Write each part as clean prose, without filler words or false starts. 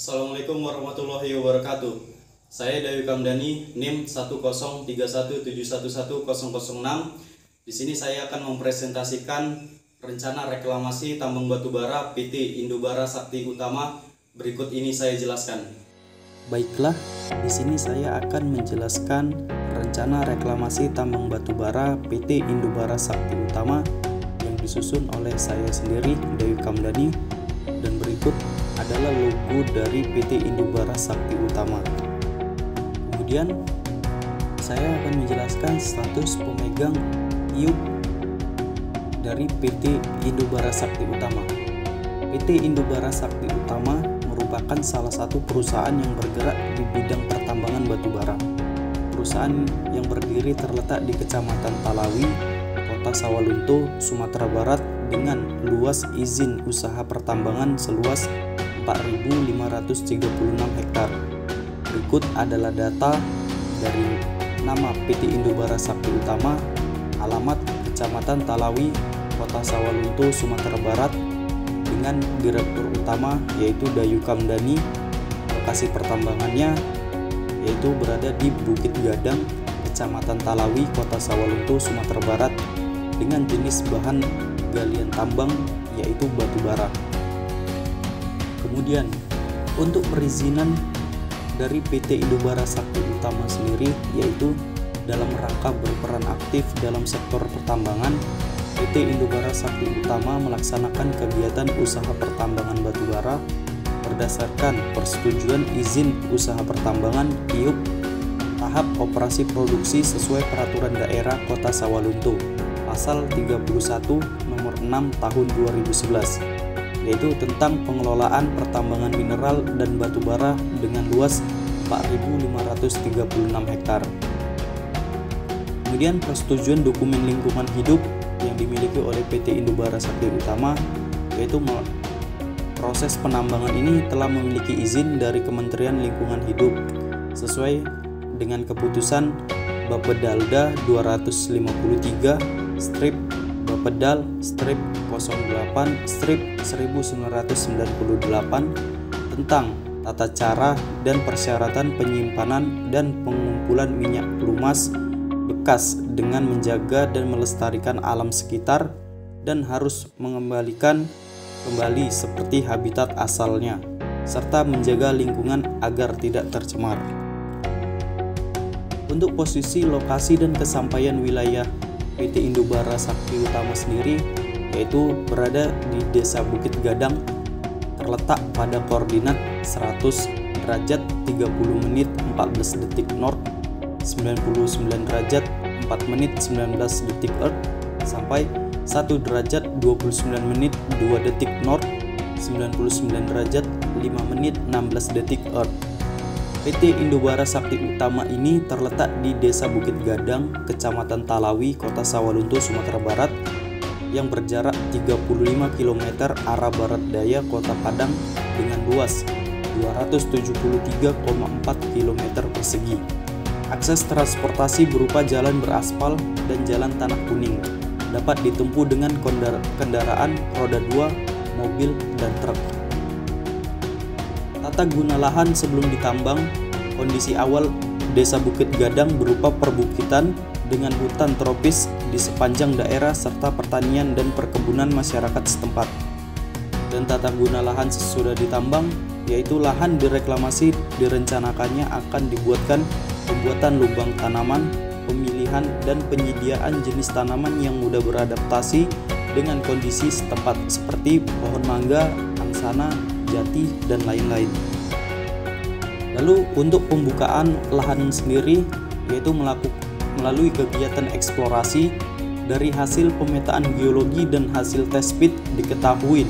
Assalamualaikum warahmatullahi wabarakatuh. Saya Dayu Kamdani, NIM 10317110006. Di sini saya akan mempresentasikan rencana reklamasi tambang batubara PT Indobara Sakti Utama. Berikut ini saya jelaskan. Baiklah, di sini saya akan menjelaskan rencana reklamasi tambang batubara PT Indobara Sakti Utama yang disusun oleh saya sendiri, Dayu Kamdani, dan berikut adalah logo dari PT Indobara Sakti Utama. Kemudian saya akan menjelaskan status pemegang IUP dari PT Indobara Sakti Utama. PT Indobara Sakti Utama merupakan salah satu perusahaan yang bergerak di bidang pertambangan batubara. Perusahaan yang berdiri terletak di Kecamatan Talawi, Kota Sawalunto, Sumatera Barat, dengan luas izin usaha pertambangan seluas 4.536 hektar. Berikut adalah data dari nama PT Indobara Sakti Utama, alamat Kecamatan Talawi, Kota Sawalunto, Sumatera Barat, dengan Direktur Utama yaitu Dayu Kamdani. Lokasi pertambangannya yaitu berada di Bukit Gadang, Kecamatan Talawi, Kota Sawalunto, Sumatera Barat, dengan jenis bahan galian tambang yaitu batubara. Kemudian untuk perizinan dari PT Indobara Sakti Utama sendiri, yaitu dalam rangka berperan aktif dalam sektor pertambangan, PT Indobara Sakti Utama melaksanakan kegiatan usaha pertambangan batubara berdasarkan persetujuan izin usaha pertambangan IUP tahap operasi produksi sesuai peraturan daerah Kota Sawalunto pasal 31 nomor 6 tahun 2011, yaitu tentang pengelolaan pertambangan mineral dan batubara dengan luas 4.536 hektar. Kemudian persetujuan dokumen lingkungan hidup yang dimiliki oleh PT Indobara Sakti Utama, yaitu proses penambangan ini telah memiliki izin dari Kementerian Lingkungan Hidup sesuai dengan keputusan Bapedalda 253 strip Bapedal strip 08 strip 1998 tentang tata cara dan persyaratan penyimpanan dan pengumpulan minyak pelumas bekas dengan menjaga dan melestarikan alam sekitar dan harus mengembalikan kembali seperti habitat asalnya serta menjaga lingkungan agar tidak tercemar. Untuk posisi, lokasi, dan kesampaian wilayah PT Indobara Sakti Utama sendiri yaitu berada di Desa Bukit Gadang, terletak pada koordinat 100 derajat 30 menit 14 detik North, 99 derajat 4 menit 19 detik Earth, sampai 1 derajat 29 menit 2 detik North, 99 derajat 5 menit 16 detik Earth. PT Indobara Sakti Utama ini terletak di Desa Bukit Gadang, Kecamatan Talawi, Kota Sawalunto, Sumatera Barat, yang berjarak 35 km arah barat daya Kota Padang dengan luas 273,4 km persegi. Akses transportasi berupa jalan beraspal dan jalan tanah kuning dapat ditempuh dengan kendaraan roda 2, mobil, dan truk. Tata guna lahan sebelum ditambang, kondisi awal Desa Bukit Gadang berupa perbukitan dengan hutan tropis di sepanjang daerah serta pertanian dan perkebunan masyarakat setempat. Dan tata guna lahan sesudah ditambang, yaitu lahan direklamasi direncanakannya akan dibuatkan pembuatan lubang tanaman, pemilihan dan penyediaan jenis tanaman yang mudah beradaptasi dengan kondisi setempat seperti pohon mangga, angsana, jati, dan lain-lain. Lalu untuk pembukaan lahan sendiri yaitu melalui kegiatan eksplorasi. Dari hasil pemetaan geologi dan hasil tes pit diketahui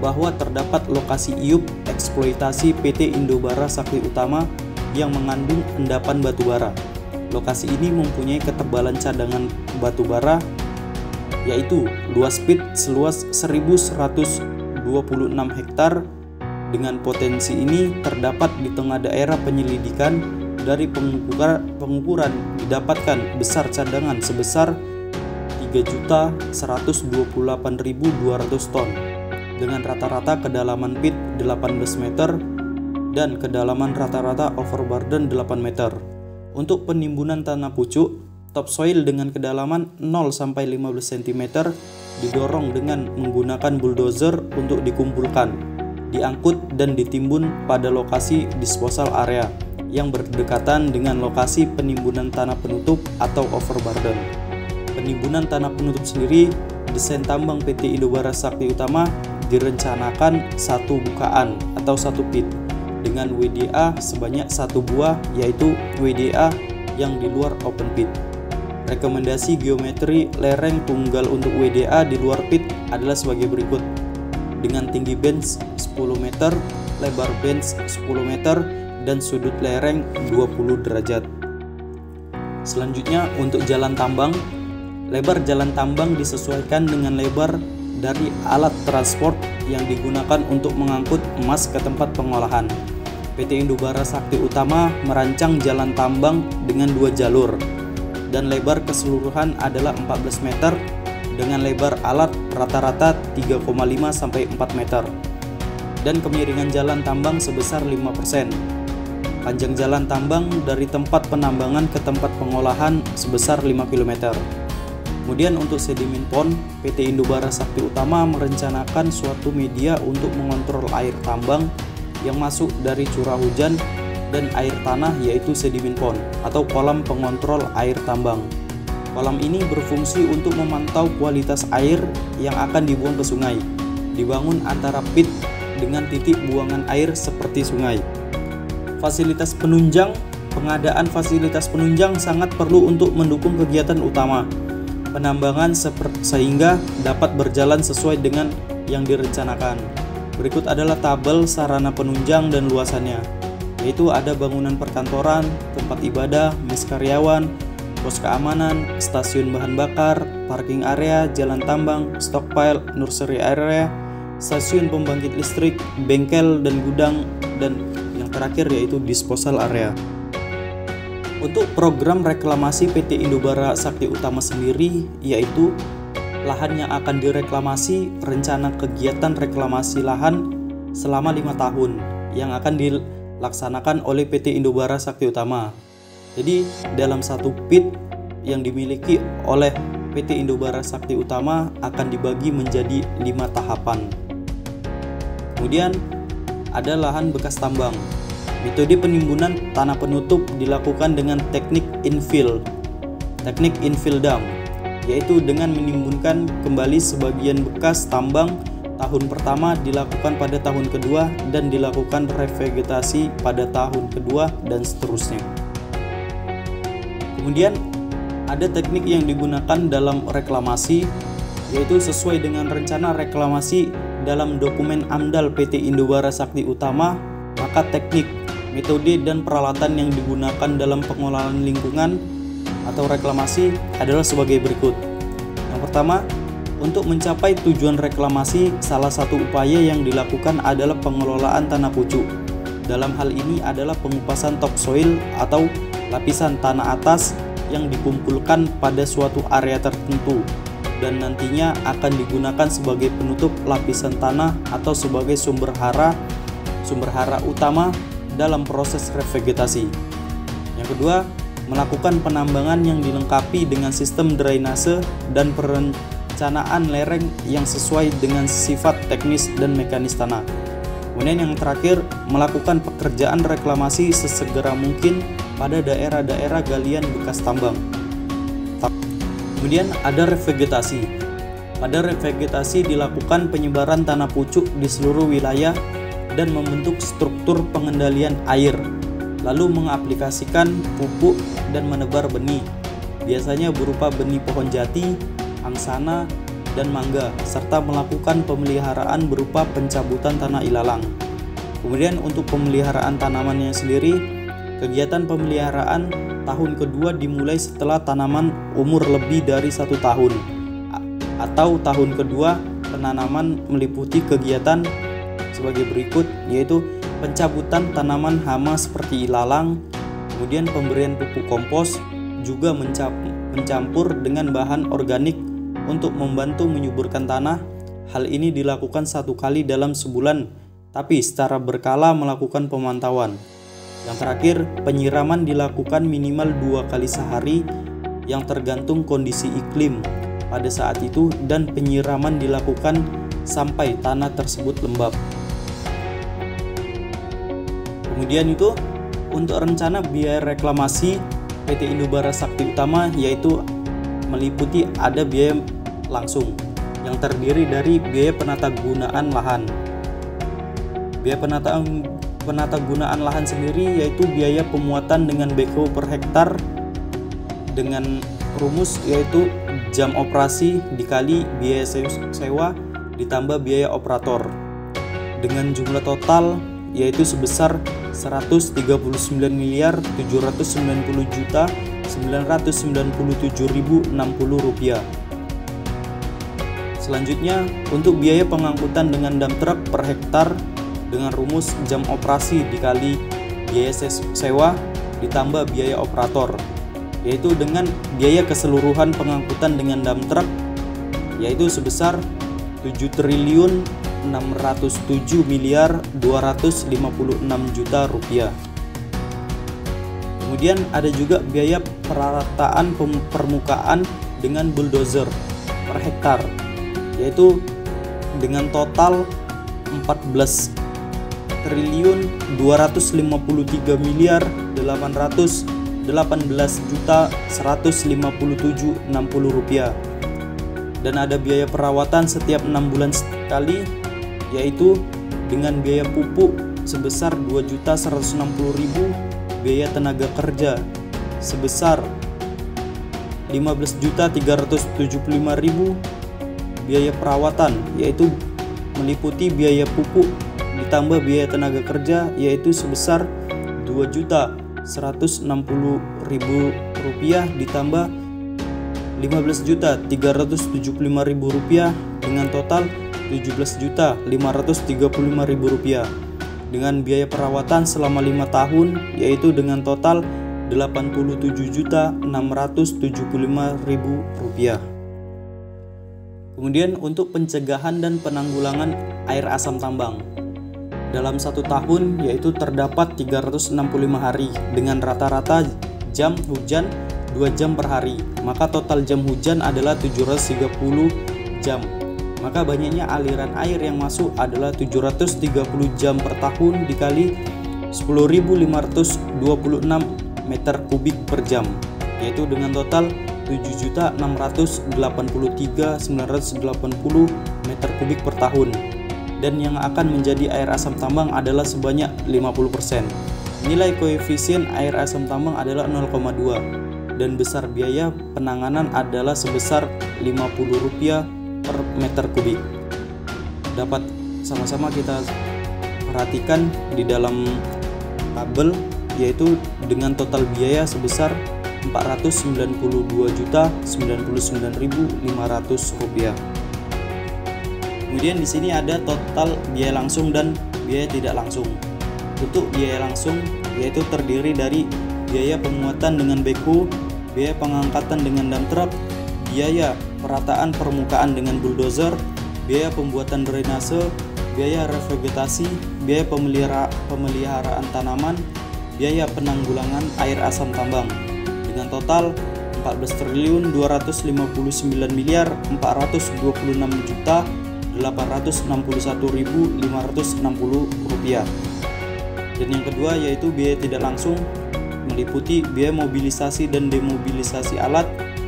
bahwa terdapat lokasi IUP eksploitasi PT Indobara Sakti Utama yang mengandung endapan batubara. Lokasi ini mempunyai ketebalan cadangan batubara yaitu luas pit seluas 1.126 hektar. Dengan potensi ini terdapat di tengah daerah penyelidikan. Dari pengukuran didapatkan besar cadangan sebesar 3.128.200 ton dengan rata-rata kedalaman pit 18 meter dan kedalaman rata-rata overburden 8 meter. Untuk penimbunan tanah pucuk, topsoil dengan kedalaman 0-15 cm didorong dengan menggunakan bulldozer untuk dikumpulkan, diangkut dan ditimbun pada lokasi disposal area yang berdekatan dengan lokasi penimbunan tanah penutup atau overburden. Penimbunan tanah penutup sendiri, desain tambang PT Indobara Sakti Utama direncanakan satu bukaan atau satu pit dengan WDA sebanyak satu buah, yaitu WDA yang di luar open pit. Rekomendasi geometri lereng tunggal untuk WDA di luar pit adalah sebagai berikut: dengan tinggi bench 10 meter, lebar bench 10 meter, dan sudut lereng 20 derajat. Selanjutnya untuk jalan tambang, lebar jalan tambang disesuaikan dengan lebar dari alat transport yang digunakan untuk mengangkut emas ke tempat pengolahan. PT Indobara Sakti Utama merancang jalan tambang dengan 2 jalur dan lebar keseluruhan adalah 14 meter dengan lebar alat rata-rata 3,5 sampai 4 meter dan kemiringan jalan tambang sebesar 5%. Panjang jalan tambang dari tempat penambangan ke tempat pengolahan sebesar 5 km. Kemudian untuk sedimen pond, PT Indobara Sakti Utama merencanakan suatu media untuk mengontrol air tambang yang masuk dari curah hujan dan air tanah, yaitu sedimen pond atau kolam pengontrol air tambang. Kolam ini berfungsi untuk memantau kualitas air yang akan dibuang ke sungai. Dibangun antara pit dengan titik buangan air seperti sungai. Fasilitas penunjang, pengadaan fasilitas penunjang sangat perlu untuk mendukung kegiatan utama penambangan sehingga dapat berjalan sesuai dengan yang direncanakan. Berikut adalah tabel sarana penunjang dan luasannya, yaitu ada bangunan perkantoran, tempat ibadah, mes karyawan, pos keamanan, stasiun bahan bakar, parking area, jalan tambang, stockpile, nursery area, stasiun pembangkit listrik, bengkel dan gudang, dan yang terakhir yaitu disposal area. Untuk program reklamasi PT Indobara Sakti Utama sendiri, yaitu lahan yang akan direklamasi, rencana kegiatan reklamasi lahan selama 5 tahun yang akan dilaksanakan oleh PT Indobara Sakti Utama. Jadi dalam satu pit yang dimiliki oleh PT Indobara Sakti Utama akan dibagi menjadi 5 tahapan. Kemudian ada lahan bekas tambang. Metode penimbunan tanah penutup dilakukan dengan teknik infill dam, yaitu dengan menimbunkan kembali sebagian bekas tambang. Tahun pertama dilakukan pada tahun kedua dan dilakukan revegetasi pada tahun kedua dan seterusnya. Kemudian ada teknik yang digunakan dalam reklamasi, yaitu sesuai dengan rencana reklamasi dalam dokumen AMDAL PT Indobara Sakti Utama, maka teknik, metode, dan peralatan yang digunakan dalam pengelolaan lingkungan atau reklamasi adalah sebagai berikut. Yang pertama, untuk mencapai tujuan reklamasi, salah satu upaya yang dilakukan adalah pengelolaan tanah pucuk. Dalam hal ini adalah pengupasan topsoil atau lapisan tanah atas yang dikumpulkan pada suatu area tertentu dan nantinya akan digunakan sebagai penutup lapisan tanah atau sebagai sumber hara utama dalam proses revegetasi. Yang kedua, melakukan penambangan yang dilengkapi dengan sistem drainase dan perencanaan lereng yang sesuai dengan sifat teknis dan mekanis tanah. Kemudian yang terakhir, melakukan pekerjaan reklamasi sesegera mungkin pada daerah-daerah galian bekas tambang. Kemudian ada revegetasi. Pada revegetasi dilakukan penyebaran tanah pucuk di seluruh wilayah dan membentuk struktur pengendalian air, lalu mengaplikasikan pupuk dan menebar benih, biasanya berupa benih pohon jati, angsana, dan mangga, serta melakukan pemeliharaan berupa pencabutan tanah ilalang. Kemudian untuk pemeliharaan tanamannya sendiri, kegiatan pemeliharaan tahun kedua dimulai setelah tanaman umur lebih dari 1 tahun, atau tahun kedua penanaman meliputi kegiatan sebagai berikut, yaitu pencabutan tanaman hama seperti ilalang, kemudian pemberian pupuk kompos, juga mencampur dengan bahan organik untuk membantu menyuburkan tanah. Hal ini dilakukan 1 kali dalam sebulan tapi secara berkala melakukan pemantauan. Yang terakhir, penyiraman dilakukan minimal 2 kali sehari yang tergantung kondisi iklim pada saat itu, dan penyiraman dilakukan sampai tanah tersebut lembab. Kemudian itu untuk rencana biaya reklamasi PT Indobara Sakti Utama, yaitu meliputi ada biaya langsung yang terdiri dari biaya penatagunaan lahan. Biaya penatagunaan lahan sendiri yaitu biaya pemuatan dengan backhoe per hektar dengan rumus yaitu jam operasi dikali biaya sewa ditambah biaya operator, dengan jumlah total yaitu sebesar 139.790.997.060 rupiah. Selanjutnya, untuk biaya pengangkutan dengan dump truck per hektar dengan rumus jam operasi dikali biaya sewa ditambah biaya operator, yaitu dengan biaya keseluruhan pengangkutan dengan dump truck yaitu sebesar 7.607.256.000.000 rupiah. Kemudian ada juga biaya perataan permukaan dengan bulldozer per hektar, yaitu dengan total 14.818.157.060 rupiah. Dan ada biaya perawatan setiap 6 bulan sekali, yaitu dengan biaya pupuk sebesar 2.160.000, biaya tenaga kerja sebesar 15.375.000, biaya perawatan yaitu meliputi biaya pupuk ditambah biaya tenaga kerja yaitu sebesar 2.160.000 rupiah ditambah 15.375.000 rupiah dengan total 17.535.000 rupiah, dengan biaya perawatan selama 5 tahun yaitu dengan total 87.675.000 rupiah. Kemudian untuk pencegahan dan penanggulangan air asam tambang, dalam 1 tahun yaitu terdapat 365 hari dengan rata-rata jam hujan 2 jam per hari, maka total jam hujan adalah 730 jam. Maka banyaknya aliran air yang masuk adalah 730 jam per tahun dikali 10.526 meter kubik per jam, yaitu dengan total 7.683.980 meter kubik per tahun. Dan yang akan menjadi air asam tambang adalah sebanyak 50%. Nilai koefisien air asam tambang adalah 0,2. Dan besar biaya penanganan adalah sebesar Rp50 per meter kubik. Dapat sama-sama kita perhatikan di dalam tabel, yaitu dengan total biaya sebesar Rp492.099.500. Kemudian di sini ada total biaya langsung dan biaya tidak langsung. Untuk biaya langsung yaitu terdiri dari biaya pemuatan dengan backhoe, biaya pengangkatan dengan dump truck, biaya perataan permukaan dengan bulldozer, biaya pembuatan drainase, biaya revegetasi, biaya pemeliharaan tanaman, biaya penanggulangan air asam tambang, dengan total 14.426.861.560 rupiah. Dan yang kedua yaitu biaya tidak langsung, meliputi biaya mobilisasi dan demobilisasi alat,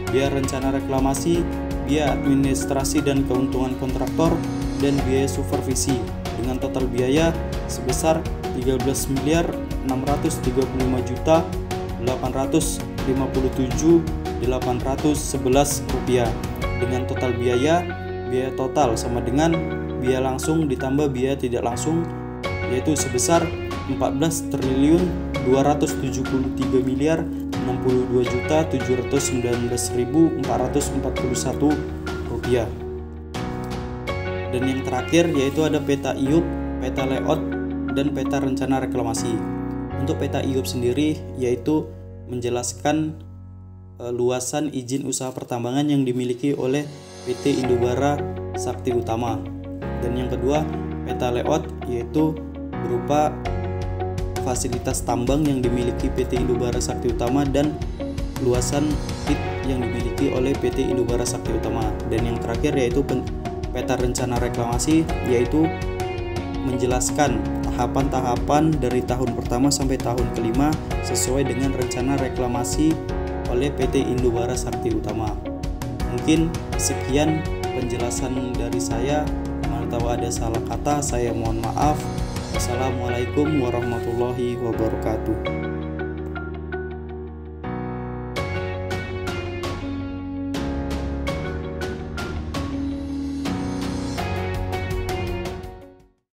biaya rencana reklamasi, biaya administrasi dan keuntungan kontraktor, dan biaya supervisi dengan total biaya sebesar Rp13.638.857.811 dengan total biaya total sama dengan biaya langsung ditambah biaya tidak langsung yaitu sebesar Rp14.263.062.719.441. Dan yang terakhir yaitu ada peta IUP, peta layout, dan peta rencana reklamasi. Untuk peta IUP sendiri yaitu menjelaskan luasan izin usaha pertambangan yang dimiliki oleh PT Indobara Sakti Utama. Dan yang kedua, peta layout, yaitu berupa fasilitas tambang yang dimiliki PT Indobara Sakti Utama dan luasan pit yang dimiliki oleh PT Indobara Sakti Utama. Dan yang terakhir yaitu peta rencana reklamasi, yaitu menjelaskan tahapan-tahapan dari tahun pertama sampai tahun kelima sesuai dengan rencana reklamasi oleh PT Indobara Sakti Utama. Mungkin sekian penjelasan dari saya. Mana tahu ada salah kata, saya mohon maaf. Wassalamualaikum warahmatullahi wabarakatuh.